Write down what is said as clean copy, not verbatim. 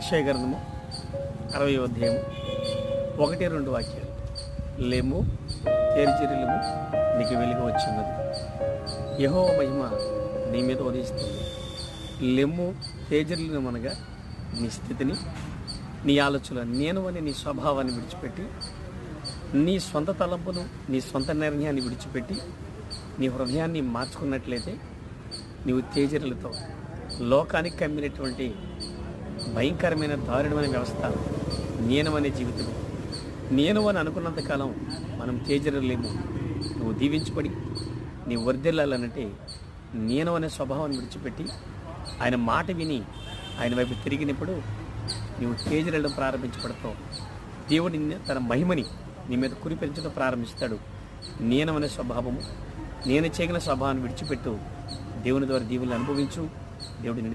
యెషయా గ్రంథము 60వ అధ్యాయము 1-2 వాక్యాలు. లెమ్ము, తేజరిల్లుము, నీకు వెలుగు వచ్చిన్నది, యెహోవా మహిమ నీ మీద ఉదయిస్తుంది. లెమ్ము, తేజరిల్లుము అనగా నీ స్థితిని, నీ ఆలోచన, నేను అని నీ స్వభావాన్ని విడిచిపెట్టి, నీ సొంత తలంపును, నీ సొంత నిర్ణయాన్ని విడిచిపెట్టి నీ హృదయాన్ని మార్చుకున్నట్లయితే నీవు తేజరిల్లుతో లోకానికి కమ్మినటువంటి భయంకరమైన దారుణమైన వ్యవస్థ నేను అనే జీవితం, నేను అని అనుకున్నంతకాలం మనం తేజరిల్లేము. నువ్వు దీవించబడి నీ వర్ధిల్లాలనంటే నేను అనే స్వభావాన్ని విడిచిపెట్టి ఆయన మాట విని ఆయన వైపు తిరిగినప్పుడు నీవు తేజరిల్లడం ప్రారంభించబడతావు. దేవుడి తన మహిమని నీ మీద కురిపించడం ప్రారంభిస్తాడు. నేను అనే స్వభావము, నేను చేయగల స్వభావాన్ని విడిచిపెట్టు. దేవుని ద్వారా దీవుల్ని అనుభవించు. దేవుడిని